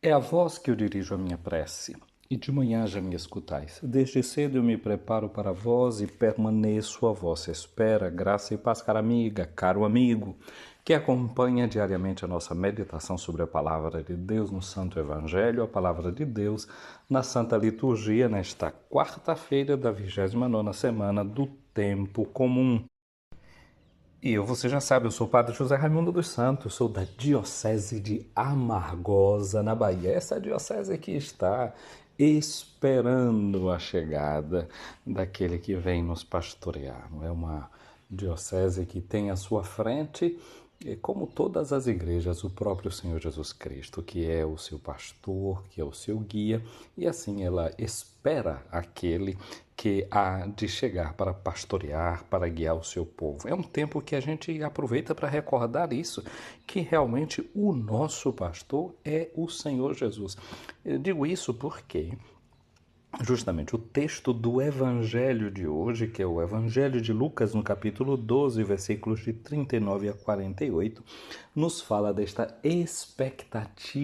É a vós que eu dirijo a minha prece, e de manhã já me escutais. Desde cedo eu me preparo para vós e permaneço à vossa espera. Graça e paz, cara amiga, caro amigo, que acompanha diariamente a nossa meditação sobre a Palavra de Deus no Santo Evangelho, a Palavra de Deus na Santa Liturgia, nesta quarta-feira da 29ª semana do Tempo Comum. Você já sabe, eu sou o Padre José Raimundo dos Santos, sou da Diocese de Amargosa, na Bahia. Essa diocese que está esperando a chegada daquele que vem nos pastorear. É uma diocese que tem à sua frente, como todas as igrejas, o próprio Senhor Jesus Cristo, que é o seu pastor, que é o seu guia, e assim ela espera aquele que há de chegar para pastorear, para guiar o seu povo. É um tempo que a gente aproveita para recordar isso, que realmente o nosso pastor é o Senhor Jesus. Eu digo isso porque justamente o texto do Evangelho de hoje, que é o Evangelho de Lucas, no capítulo 12, versículos de 39 a 48, nos fala desta expectativa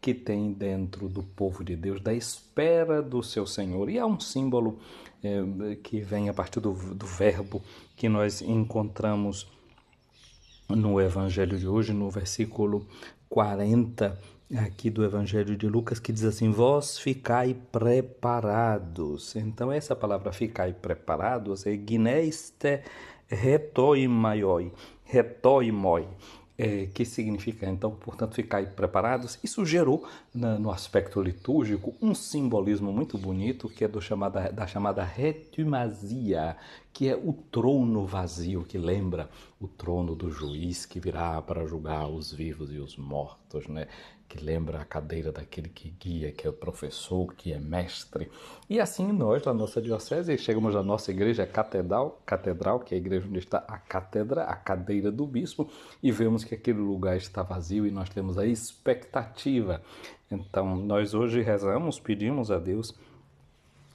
que tem dentro do povo de Deus, da espera do seu Senhor. E há um símbolo que vem a partir do verbo que nós encontramos no Evangelho de hoje, no versículo 40 aqui do Evangelho de Lucas, que diz assim: vós ficai preparados. Então essa palavra ficai preparados é gineiste retoimaioi, retoimoi, que significa, então, portanto, ficai preparados. Isso gerou, no aspecto litúrgico, um simbolismo muito bonito, que é da chamada retumasia, que é o trono vazio, que lembra o trono do juiz que virá para julgar os vivos e os mortos, né? Que lembra a cadeira daquele que guia, que é o professor, que é mestre. E assim nós, na nossa diocese, chegamos à nossa igreja catedral, que é a igreja onde está a cátedra, a cadeira do bispo, e vemos que aquele lugar está vazio e nós temos a expectativa. Então, nós hoje rezamos, pedimos a Deus,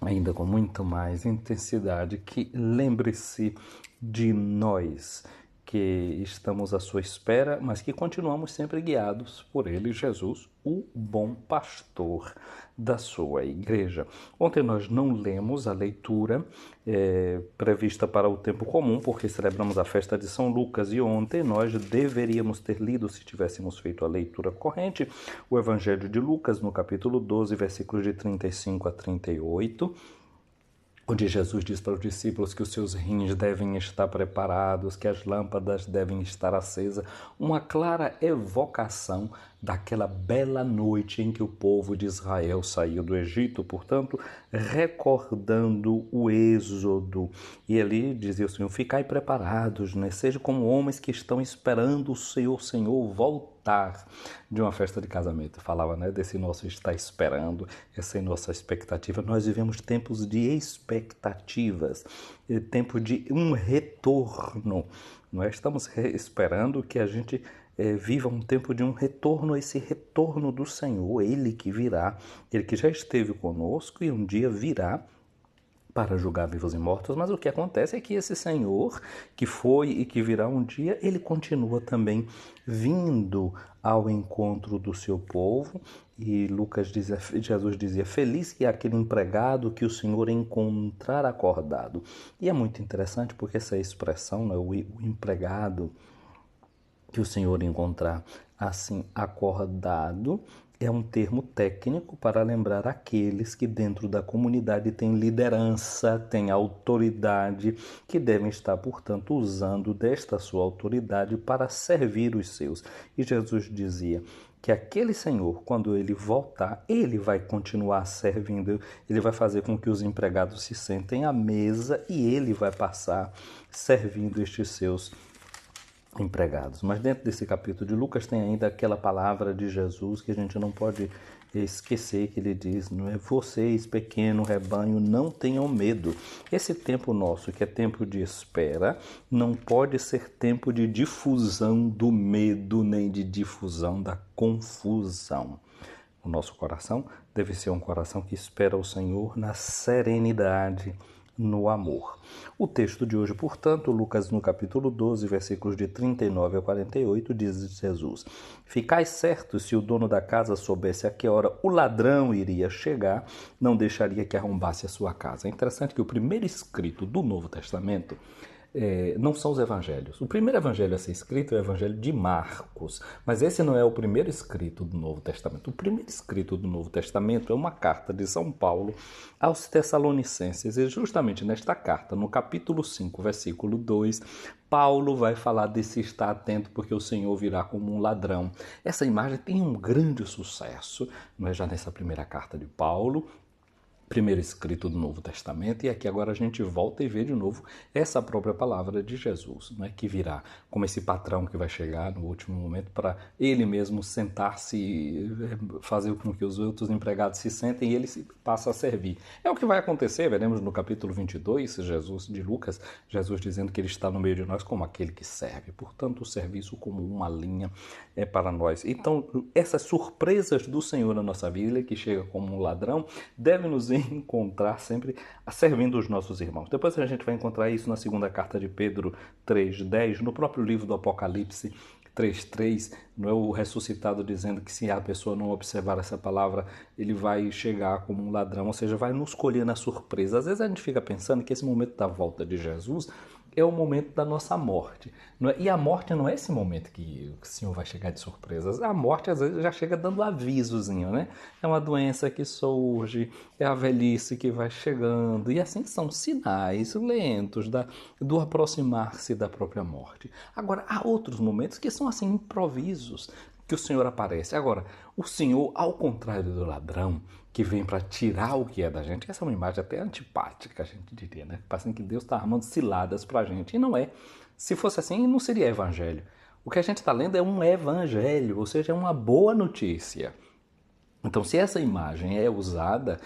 ainda com muito mais intensidade, que lembre-se de nós, que estamos à sua espera, mas que continuamos sempre guiados por Ele, Jesus, o bom pastor da sua igreja. Ontem nós não lemos a leitura prevista para o tempo comum, porque celebramos a festa de São Lucas, e ontem nós deveríamos ter lido, se tivéssemos feito a leitura corrente, o Evangelho de Lucas, no capítulo 12, versículos de 35 a 38, onde Jesus diz para os discípulos que os seus rins devem estar preparados, que as lâmpadas devem estar acesas, uma clara evocação daquela bela noite em que o povo de Israel saiu do Egito, portanto, recordando o êxodo. E ali dizia o Senhor: ficai preparados, né? Sejam como homens que estão esperando o Senhor voltar de uma festa de casamento. Falava, né, desse nosso estar esperando, essa é a nossa expectativa. Nós vivemos tempos de expectativas, tempo de um retorno. Nós estamos esperando que a gente viva um tempo de um retorno, esse retorno do Senhor, Ele que virá, Ele que já esteve conosco e um dia virá para julgar vivos e mortos. Mas o que acontece é que esse Senhor, que foi e que virá um dia, ele continua também vindo ao encontro do seu povo. E Jesus dizia: feliz que é aquele empregado que o Senhor encontrar acordado. E é muito interessante porque essa expressão, né, o empregado que o Senhor encontrar assim acordado, é um termo técnico para lembrar aqueles que dentro da comunidade têm liderança, têm autoridade, que devem estar, portanto, usando desta sua autoridade para servir os seus. E Jesus dizia que aquele Senhor, quando ele voltar, ele vai continuar servindo, ele vai fazer com que os empregados se sentem à mesa e ele vai passar servindo estes seus empregados. Mas dentro desse capítulo de Lucas tem ainda aquela palavra de Jesus que a gente não pode esquecer, que ele diz: não é, vocês, pequeno rebanho, não tenham medo. Esse tempo nosso, que é tempo de espera, não pode ser tempo de difusão do medo, nem de difusão da confusão. O nosso coração deve ser um coração que espera o Senhor na serenidade, no amor. O texto de hoje, portanto, Lucas no capítulo 12, versículos de 39 a 48, diz Jesus: Ficai certos, se o dono da casa soubesse a que hora o ladrão iria chegar, não deixaria que arrombasse a sua casa. É interessante que o primeiro escrito do Novo Testamento não são os evangelhos. O primeiro evangelho a ser escrito é o evangelho de Marcos, mas esse não é o primeiro escrito do Novo Testamento. O primeiro escrito do Novo Testamento é uma carta de São Paulo aos Tessalonicenses, e justamente nesta carta, no capítulo 5, versículo 2, Paulo vai falar desse estar atento porque o Senhor virá como um ladrão. Essa imagem tem um grande sucesso, não é, já nessa primeira carta de Paulo, primeiro escrito do Novo Testamento, e aqui agora a gente volta e vê de novo essa própria palavra de Jesus, né, que virá como esse patrão que vai chegar no último momento para ele mesmo sentar-se, fazer com que os outros empregados se sentem e ele passa a servir. É o que vai acontecer, veremos no capítulo 22, Jesus de Lucas, Jesus dizendo que ele está no meio de nós como aquele que serve. Portanto, o serviço como uma linha é para nós. Então, essas surpresas do Senhor na nossa vida, que chega como um ladrão, devem nos encontrar sempre servindo os nossos irmãos. Depois a gente vai encontrar isso na segunda carta de Pedro 3:10, no próprio livro do Apocalipse 3:3, não é o ressuscitado dizendo que se a pessoa não observar essa palavra, ele vai chegar como um ladrão, ou seja, vai nos colher na surpresa. Às vezes a gente fica pensando que esse momento da volta de Jesus é o momento da nossa morte. Não é? E a morte não é esse momento que o Senhor vai chegar de surpresas. A morte, às vezes, já chega dando avisozinho, né? É uma doença que surge, é a velhice que vai chegando. E assim são sinais lentos do aproximar-se da própria morte. Agora, há outros momentos que são assim improvisos, que o Senhor aparece. Agora, o Senhor, ao contrário do ladrão, que vem para tirar o que é da gente, essa é uma imagem até antipática, a gente diria, né? Parece que Deus está armando ciladas para a gente, e não é. Se fosse assim, não seria evangelho. O que a gente está lendo é um evangelho, ou seja, é uma boa notícia. Então, se essa imagem é usada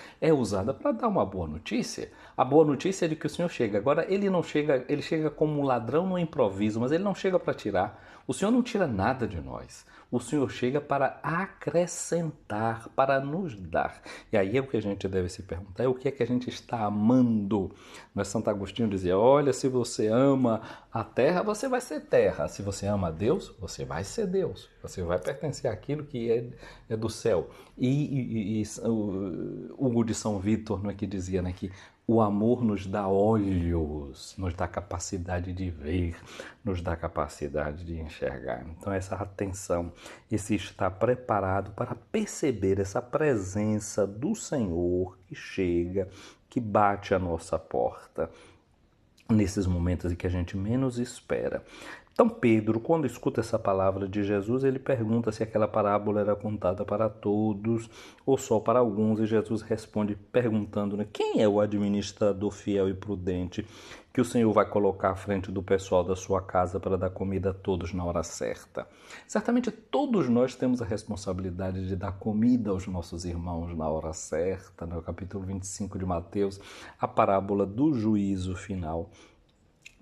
para dar uma boa notícia. A boa notícia é de que o Senhor chega. Agora, ele não chega, ele chega como um ladrão no improviso, mas ele não chega para tirar. O Senhor não tira nada de nós. O Senhor chega para acrescentar, para nos dar. E aí é o que a gente deve se perguntar, é o que é que a gente está amando. Mas Santo Agostinho dizia, olha, se você ama a terra, você vai ser terra. Se você ama a Deus, você vai ser Deus. Você vai pertencer àquilo que é do céu. E o Hugo de São Vítor, não é, que dizia, né, que o amor nos dá olhos, nos dá capacidade de ver, nos dá capacidade de enxergar. Então, essa atenção, esse estar preparado para perceber essa presença do Senhor que chega, que bate à nossa porta, nesses momentos em que a gente menos espera. Então Pedro, quando escuta essa palavra de Jesus, ele pergunta se aquela parábola era contada para todos ou só para alguns, e Jesus responde perguntando, né, quem é o administrador fiel e prudente que o Senhor vai colocar à frente do pessoal da sua casa para dar comida a todos na hora certa? Certamente todos nós temos a responsabilidade de dar comida aos nossos irmãos na hora certa, no capítulo 25 de Mateus, a parábola do juízo final.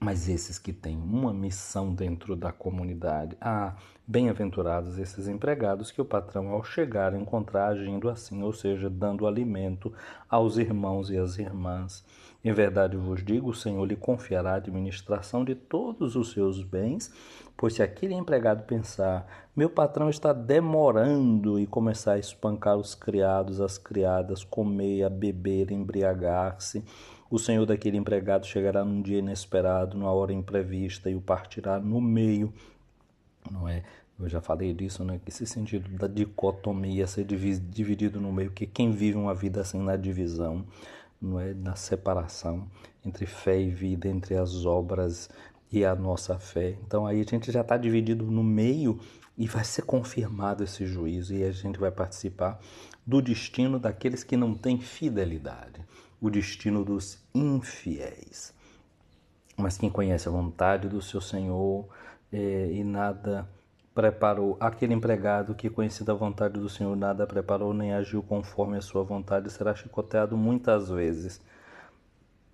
Mas esses que têm uma missão dentro da comunidade, bem-aventurados esses empregados que o patrão, ao chegar, encontrar agindo assim, ou seja, dando alimento aos irmãos e às irmãs. Em verdade vos digo, o Senhor lhe confiará a administração de todos os seus bens, pois se aquele empregado pensar, meu patrão está demorando, e começar a espancar os criados, as criadas, comer, a beber, embriagar-se, o senhor daquele empregado chegará num dia inesperado, numa hora imprevista, e o partirá no meio. Não é? Eu já falei disso, né? Esse sentido da dicotomia, ser dividido no meio, que quem vive uma vida assim na divisão, não é? Na separação entre fé e vida, entre as obras e a nossa fé. Então aí a gente já está dividido no meio e vai ser confirmado esse juízo, e a gente vai participar do destino daqueles que não têm fidelidade, o destino dos infiéis. Mas quem conhece a vontade do seu Senhor e nada preparou, aquele empregado que, conhecida a vontade do Senhor, nada preparou nem agiu conforme a sua vontade, será chicoteado muitas vezes.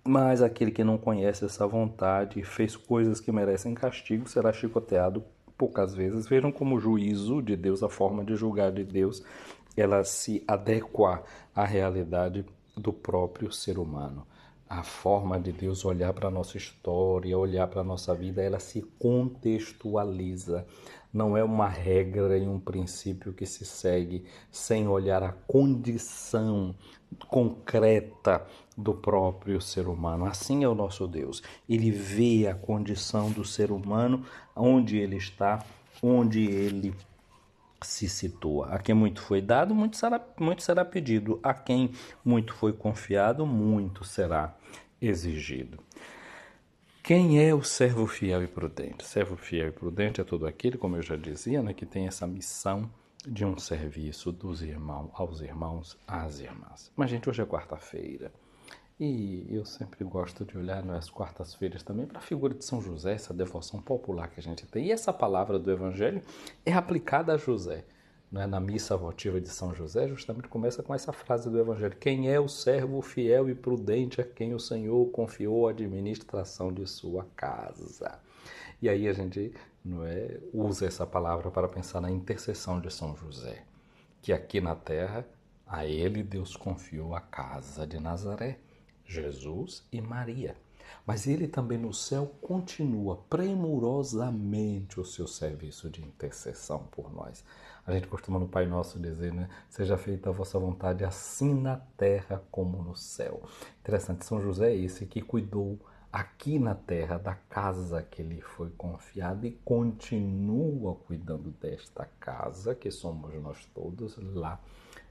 Mas aquele que não conhece essa vontade e fez coisas que merecem castigo, será chicoteado poucas vezes. Vejam como o juízo de Deus, a forma de julgar de Deus, ela se adequa à realidade do próprio ser humano. A forma de Deus olhar para a nossa história, olhar para a nossa vida, ela se contextualiza. Não é uma regra e um princípio que se segue sem olhar a condição concreta do próprio ser humano. Assim é o nosso Deus. Ele vê a condição do ser humano, onde ele está, onde ele se situa. A quem muito foi dado, muito será pedido. A quem muito foi confiado, muito será exigido. Quem é o servo fiel e prudente? Servo fiel e prudente é todo aquele, como eu já dizia, né, que tem essa missão de um serviço dos irmãos aos irmãos, às irmãs. Mas, gente, hoje é quarta-feira. E eu sempre gosto de olhar nas quartas-feiras também para a figura de São José, essa devoção popular que a gente tem. E essa palavra do Evangelho é aplicada a José. Não é? Na missa votiva de São José, justamente começa com essa frase do Evangelho: quem é o servo fiel e prudente a quem o Senhor confiou a administração de sua casa? E aí a gente usa essa palavra para pensar na intercessão de São José, que aqui na terra, a ele Deus confiou a casa de Nazaré, Jesus e Maria. Mas ele também no céu continua premurosamente o seu serviço de intercessão por nós. A gente costuma no Pai Nosso dizer, né? Seja feita a vossa vontade assim na terra como no céu. Interessante, São José é esse que cuidou aqui na terra da casa que lhe foi confiada e continua cuidando desta casa, que somos nós todos, lá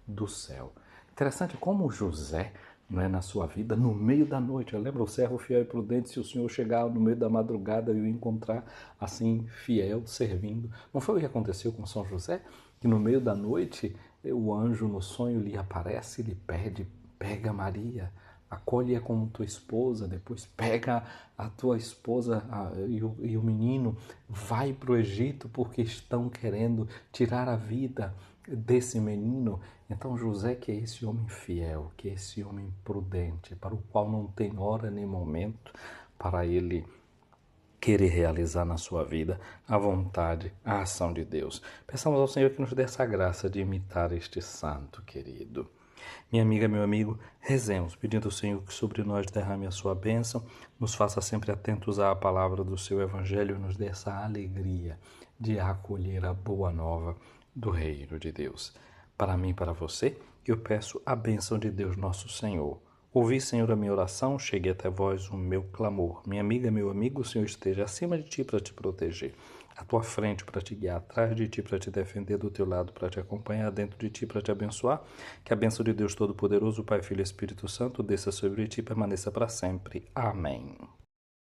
do céu. Interessante como José, não é, na sua vida, no meio da noite. Eu lembro o servo fiel e prudente, se o Senhor chegar no meio da madrugada e o encontrar assim, fiel, servindo. Não foi o que aconteceu com São José? Que no meio da noite, o anjo no sonho lhe aparece e lhe pede: pega Maria, acolhe-a como tua esposa, depois pega a tua esposa e o menino, vai para o Egito porque estão querendo tirar a vida desse menino. Então José, que é esse homem fiel, que é esse homem prudente, para o qual não tem hora nem momento para ele querer realizar na sua vida a vontade, a ação de Deus. Peçamos ao Senhor que nos dê essa graça de imitar este santo querido. Minha amiga, meu amigo, rezemos, pedindo ao Senhor que sobre nós derrame a sua bênção, nos faça sempre atentos à palavra do seu Evangelho e nos dê essa alegria de acolher a boa nova do reino de Deus. Para mim e para você, eu peço a bênção de Deus nosso Senhor. Ouvi, Senhor, a minha oração, chegue até vós o meu clamor. Minha amiga, meu amigo, o Senhor esteja acima de ti para te proteger, à tua frente para te guiar, atrás de ti para te defender, do teu lado para te acompanhar, dentro de ti para te abençoar. Que a bênção de Deus Todo-Poderoso, Pai, Filho e Espírito Santo, desça sobre ti e permaneça para sempre. Amém.